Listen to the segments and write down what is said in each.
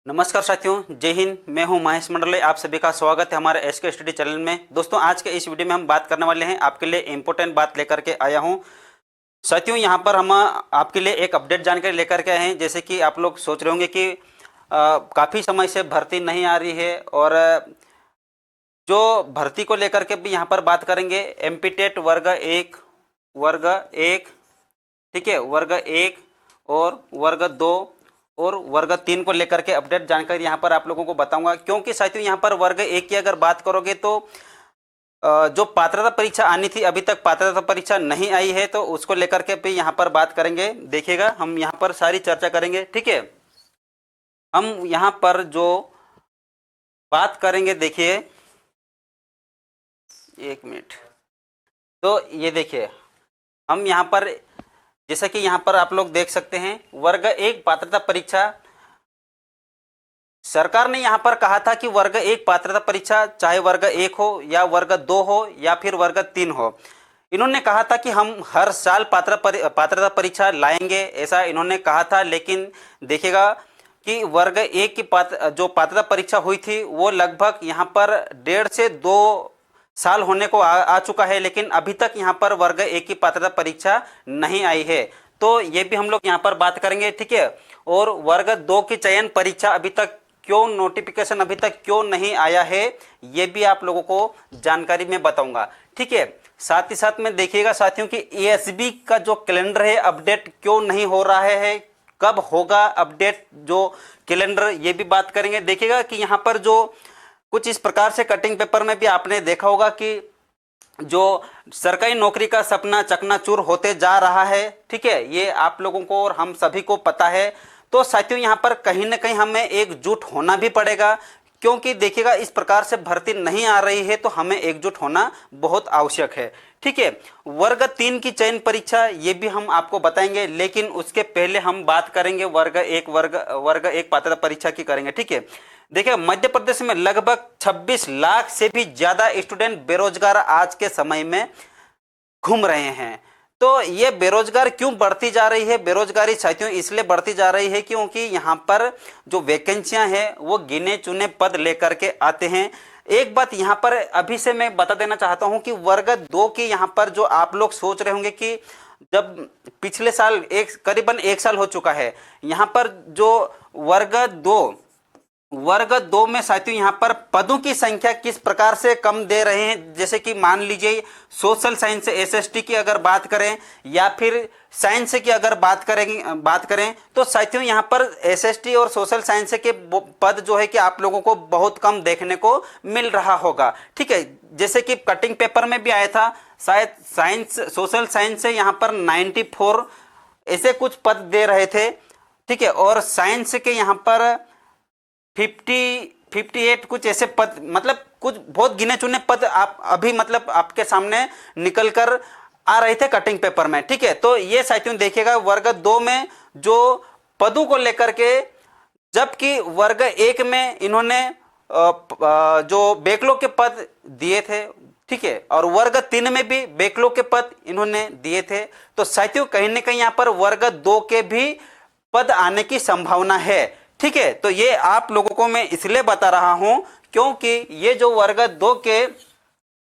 नमस्कार साथियों, जय हिंद। मैं हूं महेश मंडले। आप सभी का स्वागत है हमारे एसके स्टडी चैनल में। दोस्तों, आज के इस वीडियो में हम बात करने वाले हैं, आपके लिए इम्पोर्टेंट बात लेकर के आया हूं। साथियों, यहां पर हम आपके लिए एक अपडेट जानकारी लेकर के आए हैं। जैसे कि आप लोग सोच रहे होंगे कि काफ़ी समय से भर्ती नहीं आ रही है, और जो भर्ती को लेकर के भी यहाँ पर बात करेंगे। एमपी टेट वर्ग 1, ठीक है, वर्ग 1 और वर्ग 2 और वर्ग 3 को लेकर के अपडेट जानकारी यहाँ पर आप लोगों को बताऊंगा। क्योंकि साथियों, यहाँ पर वर्ग 1 की अगर बात करोगे तो जो पात्रता परीक्षा आनी थी, अभी तक पात्रता परीक्षा नहीं आई है, तो उसको लेकर के भी यहाँ पर बात करेंगे। देखिएगा, हम यहाँ पर सारी चर्चा करेंगे, ठीक है। हम यहाँ पर जो बात करेंगे, देखिए एक मिनट। तो ये देखिए, हम यहाँ पर जैसा कि यहाँ पर आप लोग देख सकते हैं, वर्ग 1 पात्रता परीक्षा, सरकार ने यहाँ पर कहा था कि वर्ग 1 पात्रता परीक्षा चाहे वर्ग 1 हो या वर्ग 2 हो या फिर वर्ग 3 हो, इन्होंने कहा था कि हम हर साल पात्रता परीक्षा लाएंगे, ऐसा इन्होंने कहा था। लेकिन देखिएगा कि वर्ग 1 की जो पात्रता परीक्षा हुई थी, वो लगभग यहाँ पर 1.5 से 2 साल होने को आ चुका है, लेकिन अभी तक यहाँ पर वर्ग 1 की पात्रता परीक्षा नहीं आई है। तो ये भी हम लोग यहाँ पर बात करेंगे, ठीक है। और वर्ग 2 की चयन परीक्षा अभी तक क्यों, नोटिफिकेशन अभी तक क्यों नहीं आया है, ये भी आप लोगों को जानकारी में बताऊंगा, ठीक है। साथ ही साथ में देखिएगा साथियों कि एएसबी का जो कैलेंडर है, अपडेट क्यों नहीं हो रहा है, कब होगा अपडेट जो कैलेंडर, ये भी बात करेंगे। देखिएगा कि यहाँ पर जो कुछ इस प्रकार से कटिंग पेपर में भी आपने देखा होगा कि जो सरकारी नौकरी का सपना चकनाचूर होते जा रहा है, ठीक है, ये आप लोगों को और हम सभी को पता है। तो साथियों, यहाँ पर कहीं ना कहीं हमें एकजुट होना भी पड़ेगा, क्योंकि देखिएगा इस प्रकार से भर्ती नहीं आ रही है, तो हमें एकजुट होना बहुत आवश्यक है, ठीक है। वर्ग 3 की चयन परीक्षा, ये भी हम आपको बताएंगे, लेकिन उसके पहले हम बात करेंगे वर्ग 1 पात्रता परीक्षा की करेंगे, ठीक है। देखिए, मध्य प्रदेश में लगभग 26 लाख से भी ज्यादा स्टूडेंट बेरोजगार आज के समय में घूम रहे हैं। तो ये बेरोजगार क्यों बढ़ती जा रही है? बेरोजगारी साथियों इसलिए बढ़ती जा रही है क्योंकि यहाँ पर जो वैकेंसियां हैं वो गिने चुने पद लेकर के आते हैं। एक बात यहाँ पर अभी से मैं बता देना चाहता हूँ कि वर्ग 2 की यहाँ पर जो आप लोग सोच रहे होंगे कि जब पिछले साल करीबन 1 साल हो चुका है, यहाँ पर जो वर्ग 2 में साथियों यहाँ पर पदों की संख्या किस प्रकार से कम दे रहे हैं। जैसे कि मान लीजिए सोशल साइंस एसएसटी की अगर बात करें या फिर साइंस की अगर बात करें तो साथियों यहाँ पर एसएसटी और सोशल साइंस के पद जो है कि आप लोगों को बहुत कम देखने को मिल रहा होगा, ठीक है। जैसे कि कटिंग पेपर में भी आया था, शायद सोशल साइंस से यहाँ पर 94 ऐसे कुछ पद दे रहे थे, ठीक है। और साइंस के यहाँ पर 58 कुछ ऐसे पद, मतलब कुछ बहुत गिने चुने पद आप अभी मतलब आपके सामने निकल कर आ रहे थे कटिंग पेपर में, ठीक है। तो ये साथियों देखिएगा वर्ग 2 में जो पदों को लेकर के, जबकि वर्ग 1 में इन्होंने जो बैकलॉग के पद दिए थे, ठीक है, और वर्ग 3 में भी बैकलॉग के पद इन्होंने दिए थे। तो साथियों कहीं ना कहीं यहाँ पर वर्ग 2 के भी पद आने की संभावना है, ठीक है। तो ये आप लोगों को मैं इसलिए बता रहा हूं क्योंकि ये जो वर्ग 2 के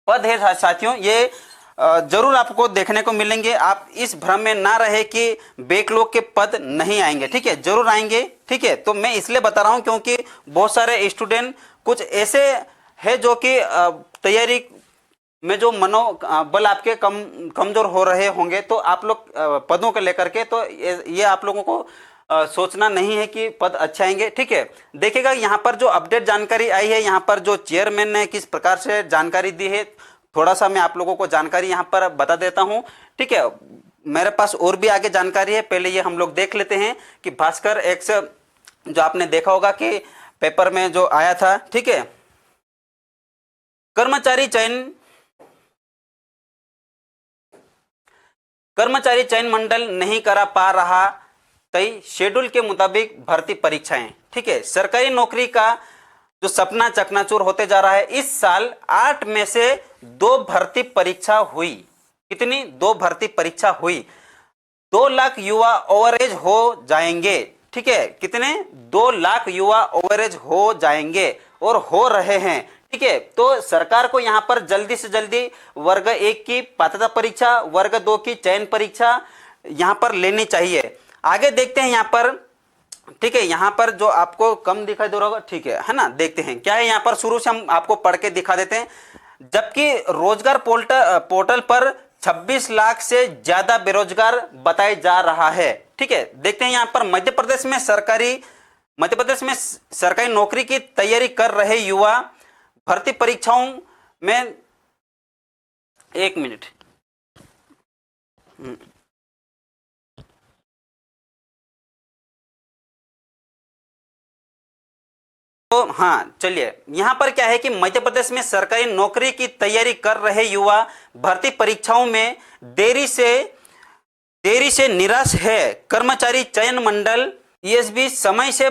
पद है साथियों, ये जरूर आपको देखने को मिलेंगे। आप इस भ्रम में ना रहे कि बैकलॉग के पद नहीं आएंगे, ठीक है, जरूर आएंगे, ठीक है। तो मैं इसलिए बता रहा हूं क्योंकि बहुत सारे स्टूडेंट कुछ ऐसे है जो कि तैयारी में जो मनोबल आपके कमजोर हो रहे होंगे, तो आप लोग पदों को लेकर के, तो ये आप लोगों को सोचना नहीं है कि पद अच्छे आएंगे, ठीक है। देखिएगा यहाँ पर जो अपडेट जानकारी आई है, यहाँ पर जो चेयरमैन ने किस प्रकार से जानकारी दी है, थोड़ा सा मैं आप लोगों को जानकारी यहाँ पर बता देता हूँ, ठीक है। मेरे पास और भी आगे जानकारी है, पहले ये हम लोग देख लेते हैं कि भास्कर एक्स जो आपने देखा होगा कि पेपर में जो आया था, ठीक है। कर्मचारी चयन मंडल नहीं करा पा रहा तय शेड्यूल के मुताबिक भर्ती परीक्षाएं, ठीक है। सरकारी नौकरी का जो सपना चकनाचूर होते जा रहा है, इस साल 8 में से 2 भर्ती परीक्षा हुई। कितनी? 2 भर्ती परीक्षा हुई। 2 लाख युवा ओवरेज हो जाएंगे। ठीक है, कितने? 2 लाख युवा ओवरेज हो जाएंगे और हो रहे हैं। ठीक है, तो सरकार को यहाँ पर जल्दी से जल्दी वर्ग 1 की पात्रता परीक्षा, वर्ग 2 की चयन परीक्षा यहाँ पर लेनी चाहिए। आगे देखते हैं यहाँ पर। ठीक है, यहाँ पर जो आपको कम दिखाई दे रहा होगा, ठीक है ना, देखते हैं क्या है यहाँ पर। शुरू से हम आपको पढ़ के दिखा देते हैं। जबकि रोजगार पोर्टल पर 26 लाख से ज्यादा बेरोजगार बताया जा रहा है। ठीक है, देखते हैं यहाँ पर मध्य प्रदेश में सरकारी नौकरी की तैयारी कर रहे युवा भर्ती परीक्षाओं में, एक मिनट, तो हाँ चलिए, यहां पर क्या है कि मध्य प्रदेश में सरकारी नौकरी की तैयारी कर रहे युवा भर्ती परीक्षाओं में देरी से निराश है। कर्मचारी चयन मंडल ईएसबी समय से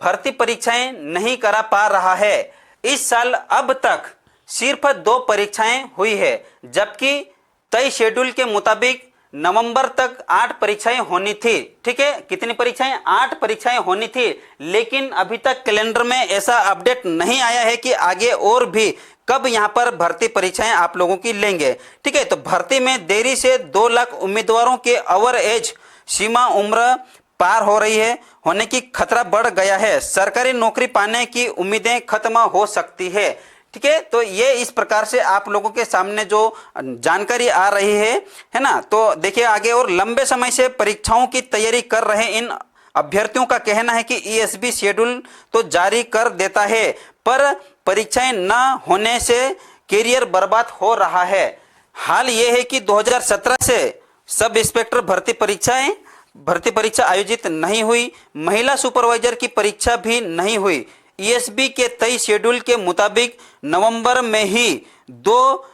भर्ती परीक्षाएं नहीं करा पा रहा है। इस साल अब तक सिर्फ 2 परीक्षाएं हुई है, जबकि तय शेड्यूल के मुताबिक नवंबर तक 8 परीक्षाएं होनी थी। ठीक है, कितनी परीक्षाएं? 8 परीक्षाएं होनी थी, लेकिन अभी तक कैलेंडर में ऐसा अपडेट नहीं आया है कि आगे और भी कब यहां पर भर्ती परीक्षाएं आप लोगों की लेंगे। ठीक है, तो भर्ती में देरी से 2 लाख उम्मीदवारों के ओवर एज सीमा उम्र पार हो रही है, होने की खतरा बढ़ गया है। सरकारी नौकरी पाने की उम्मीदें खत्म हो सकती है। ठीक है, तो ये इस प्रकार से आप लोगों के सामने जो जानकारी आ रही है ना। तो देखिए आगे, और लंबे समय से परीक्षाओं की तैयारी कर रहे इन अभ्यर्थियों का कहना है कि ईएसबी शेड्यूल तो जारी कर देता है, पर परीक्षाएं न होने से कैरियर बर्बाद हो रहा है। हाल ये है कि 2017 से सब इंस्पेक्टर भर्ती परीक्षा आयोजित नहीं हुई, महिला सुपरवाइजर की परीक्षा भी नहीं हुई। ईएसबी के तय शेड्यूल के मुताबिक नवंबर में ही 2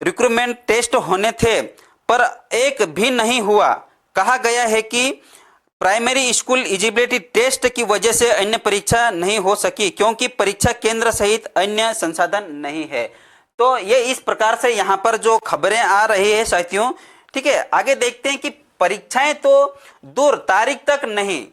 रिक्रूटमेंट टेस्ट होने थे, पर एक भी नहीं हुआ। कहा गया है कि प्राइमरी स्कूल एलिजिबिलिटी टेस्ट की वजह से अन्य परीक्षा नहीं हो सकी, क्योंकि परीक्षा केंद्र सहित अन्य संसाधन नहीं है। तो ये इस प्रकार से यहाँ पर जो खबरें आ रही है साथियों। ठीक है, आगे देखते हैं कि परीक्षाएं तो दूर, तारीख तक नहीं।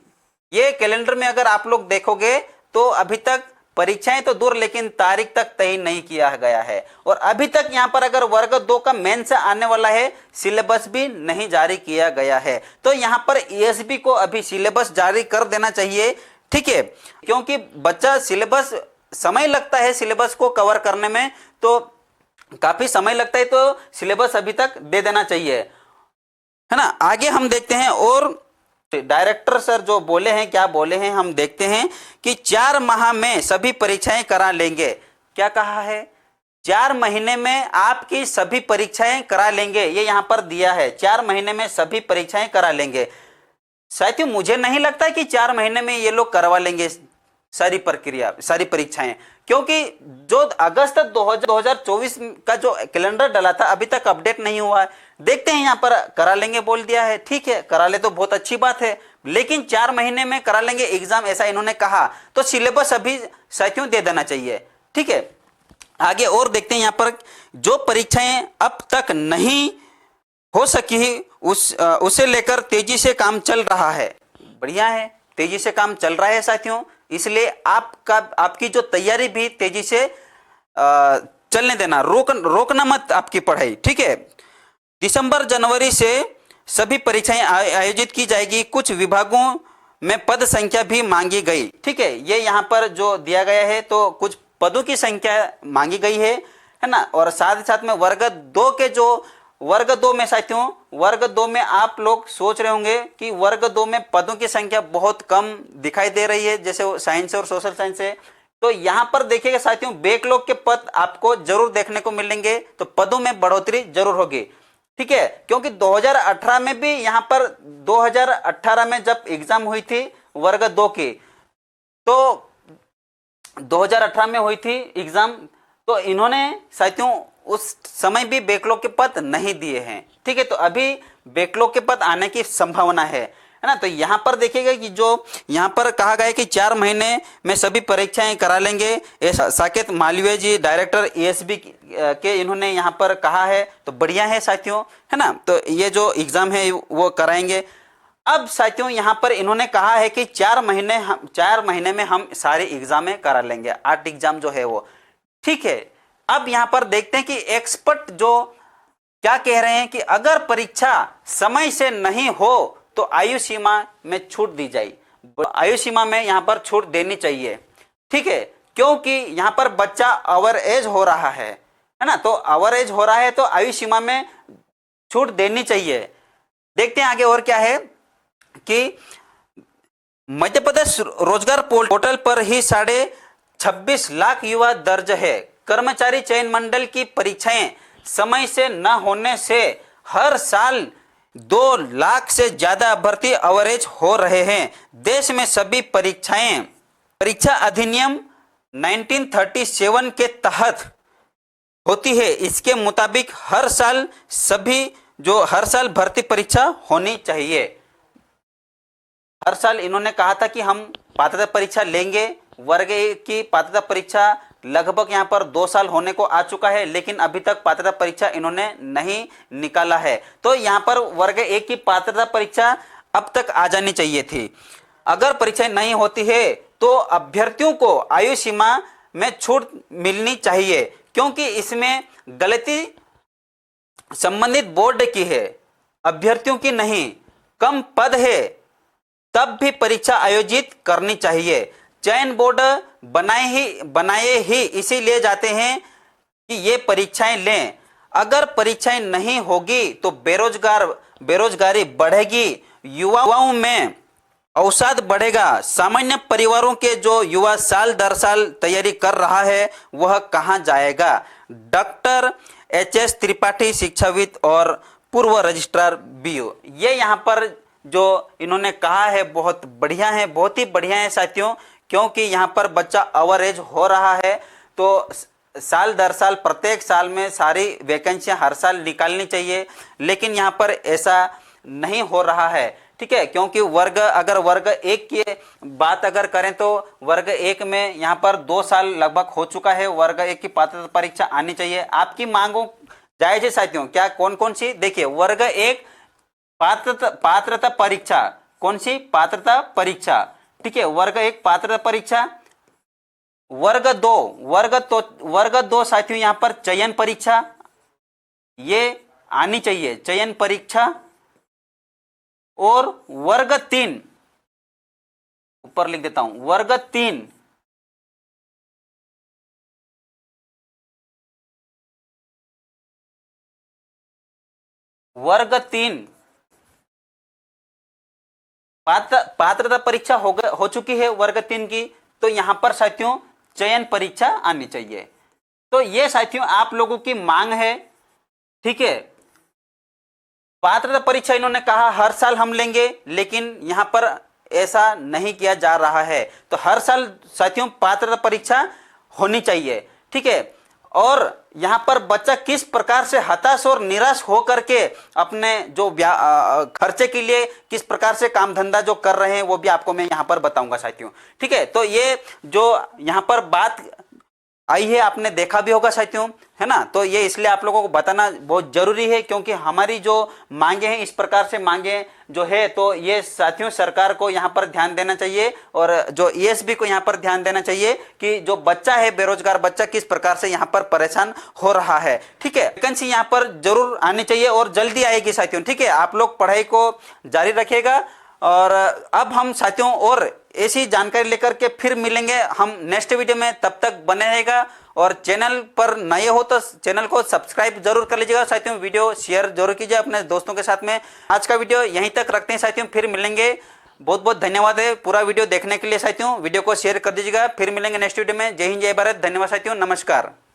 ये कैलेंडर में अगर आप लोग देखोगे तो अभी तक परीक्षाएं तो दूर, लेकिन तारीख तक तय नहीं किया गया है। और अभी तक यहाँ पर अगर वर्ग 2 का मेंस आने वाला है, सिलेबस भी नहीं जारी किया गया है। तो यहाँ पर ईएसबी को अभी सिलेबस जारी कर देना चाहिए। ठीक है, क्योंकि बच्चा सिलेबस, समय लगता है सिलेबस को कवर करने में, तो काफी समय लगता है, तो सिलेबस अभी तक दे देना चाहिए, है ना। आगे हम देखते हैं, और डायरेक्टर सर जो बोले हैं, क्या बोले हैं हम देखते हैं कि 4 माह में सभी परीक्षाएं करा लेंगे। क्या कहा है? 4 महीने में आपकी सभी परीक्षाएं करा लेंगे, ये यहां पर दिया है। 4 महीने में सभी परीक्षाएं करा लेंगे। साथियों, मुझे नहीं लगता कि 4 महीने में ये लोग करवा लेंगे सारी परीक्षाएं, क्योंकि जो अगस्त 2024 का जो कैलेंडर डला था अभी तक अपडेट नहीं हुआ है। देखते हैं, यहाँ पर करा लेंगे बोल दिया है। ठीक है, करा ले तो बहुत अच्छी बात है, लेकिन 4 महीने में करा लेंगे एग्जाम, ऐसा इन्होंने कहा, तो सिलेबस अभी साथियों दे देना चाहिए। ठीक है, आगे और देखते हैं यहाँ पर जो परीक्षाएं अब तक नहीं हो सकी उसे लेकर तेजी से काम चल रहा है। बढ़िया है, तेजी से काम चल रहा है साथियों, इसलिए आपकी जो तैयारी भी तेजी से चलने देना, रोकना मत आपकी पढ़ाई। ठीक है, दिसंबर जनवरी से सभी परीक्षाएं आयोजित की जाएगी। कुछ विभागों में पद संख्या भी मांगी गई। ठीक है, ये यहाँ पर जो दिया गया है, तो कुछ पदों की संख्या मांगी गई है ना। और साथ ही साथ में वर्ग 2 में साथियों, वर्ग 2 में आप लोग सोच रहे होंगे कि वर्ग 2 में पदों की संख्या बहुत कम दिखाई दे रही है, जैसे साइंस और सोशल साइंस है। तो यहाँ पर देखिएगा साथियों, बैकलॉग के पद आपको जरूर देखने को मिलेंगे, तो पदों में बढ़ोतरी जरूर होगी। ठीक है, क्योंकि 2018 में भी यहाँ पर 2018 में जब एग्जाम हुई थी वर्ग 2 की, तो 2018 में हुई थी एग्जाम, तो इन्होंने साथियों उस समय भी बैकलॉग के पद नहीं दिए हैं। ठीक है, तो अभी बैकलॉग के पद आने की संभावना है। है ना। तो यहाँ पर देखिएगा कि जो यहाँ पर कहा गया है कि 4 महीने में सभी परीक्षाएं करा लेंगे, ऐसा साकेत मालवीय जी डायरेक्टर एएसबी के इन्होंने यहाँ पर कहा है। तो बढ़िया है साथियों, है ना। तो ये जो एग्जाम है वो कराएंगे। अब साथियों यहाँ पर इन्होंने कहा है कि 4 महीने में हम सारे एग्जामें करा लेंगे, 8 एग्जाम जो है वो, ठीक है। अब यहाँ पर देखते हैं कि एक्सपर्ट जो क्या कह रहे हैं कि अगर परीक्षा समय से नहीं हो तो आयु सीमा में छूट दी जाए, आयु सीमा में यहाँ पर छूट देनी चाहिए, ठीक है। क्योंकि यहाँ पर बच्चा ओवर एज हो रहा है ना। तो ओवर एज हो रहा है तो आयु सीमा में छूट देनी चाहिए। देखते हैं आगे और क्या है कि मध्य प्रदेश रोजगार पोर्टल पर ही 26.5 लाख युवा दर्ज है। कर्मचारी चयन मंडल की परीक्षाएं समय से न होने से हर साल 2 लाख से ज्यादा अभ्यर्थी अवरेज हो रहे हैं। देश में सभी परीक्षा अधिनियम 1937 के तहत होती है। इसके मुताबिक हर साल भर्ती परीक्षा होनी चाहिए। हर साल इन्होंने कहा था कि हम पात्रता परीक्षा लेंगे। वर्ग ए की पात्रता परीक्षा लगभग यहाँ पर 2 साल होने को आ चुका है, लेकिन अभी तक पात्रता परीक्षा इन्होंने नहीं निकाला है। तो यहाँ पर वर्ग ए की पात्रता परीक्षा अब तक आ जानी चाहिए थी। अगर परीक्षा नहीं होती है तो अभ्यर्थियों को आयु सीमा में छूट मिलनी चाहिए, क्योंकि इसमें गलती संबंधित बोर्ड की है, अभ्यर्थियों की नहीं। कम पद है तब भी परीक्षा आयोजित करनी चाहिए। चयन बोर्ड बनाए ही इसीलिए जाते हैं कि ये परीक्षाएं लें। अगर परीक्षाएं नहीं होगी तो बेरोजगारी बढ़ेगी, युवाओं में अवसाद बढ़ेगा। सामान्य परिवारों के जो युवा साल दर साल तैयारी कर रहा है वह कहां जाएगा। डॉक्टर HS त्रिपाठी, शिक्षाविद और पूर्व रजिस्ट्रार BO, ये यहाँ पर जो इन्होंने कहा है बहुत बढ़िया है, बहुत ही बढ़िया है साथियों। क्योंकि यहाँ पर बच्चा ओवरेज हो रहा है तो साल दर साल प्रत्येक साल में सारी वैकेंसियां हर साल निकालनी चाहिए, लेकिन यहाँ पर ऐसा नहीं हो रहा है, ठीक है। क्योंकि अगर वर्ग 1 की बात अगर करें तो वर्ग 1 में यहाँ पर 2 साल लगभग हो चुका है। वर्ग 1 की पात्रता परीक्षा आनी चाहिए। आपकी मांगों जायज है साथियों, क्या कौन कौन सी, देखिए वर्ग 1 पात्रता परीक्षा, कौन सी पात्रता परीक्षा, ठीक है। वर्ग 1 पात्रता परीक्षा। वर्ग 2 साथियों यहाँ पर चयन परीक्षा ये आनी चाहिए, चयन परीक्षा। और वर्ग 3 ऊपर लिख देता हूं, वर्ग 3 पात्रता परीक्षा हो चुकी है वर्ग 3 की, तो यहां पर साथियों चयन परीक्षा आनी चाहिए। तो ये साथियों आप लोगों की मांग है, ठीक है। पात्रता परीक्षा इन्होंने कहा हर साल हम लेंगे, लेकिन यहां पर ऐसा नहीं किया जा रहा है। तो हर साल साथियों पात्रता परीक्षा होनी चाहिए, ठीक है। और यहां पर बच्चा किस प्रकार से हताश और निराश हो करके अपने जो खर्चे के लिए किस प्रकार से काम धंधा जो कर रहे हैं वो भी आपको मैं यहां पर बताऊंगा साथियों, ठीक है। तो ये जो यहां पर बात आई है आपने देखा भी होगा साथियों, है ना। तो ये इसलिए आप लोगों को बताना बहुत जरूरी है, क्योंकि हमारी जो मांगे हैं इस प्रकार से मांगे जो है, तो ये साथियों सरकार को यहाँ पर ध्यान देना चाहिए और जो ESB को यहाँ पर ध्यान देना चाहिए कि जो बच्चा है बेरोजगार बच्चा किस प्रकार से यहाँ पर परेशान हो रहा है, ठीक है। वैकेंसी यहाँ पर जरूर आनी चाहिए और जल्दी आएगी साथियों, ठीक है। आप लोग पढ़ाई को जारी रखिएगा। और अब हम साथियों और ऐसी जानकारी लेकर के फिर मिलेंगे हम नेक्स्ट वीडियो में, तब तक बने रहेगा। और चैनल पर नए हो तो चैनल को सब्सक्राइब जरूर कर लीजिएगा साथियों, वीडियो शेयर जरूर कीजिए अपने दोस्तों के साथ में। आज का वीडियो यहीं तक रखते हैं साथियों, फिर मिलेंगे। बहुत बहुत धन्यवाद है पूरा वीडियो देखने के लिए साथियों, वीडियो को शेयर कर दीजिएगा। फिर मिलेंगे नेक्स्ट वीडियो में। जय हिंद जय भारत, धन्यवाद साथियों, नमस्कार।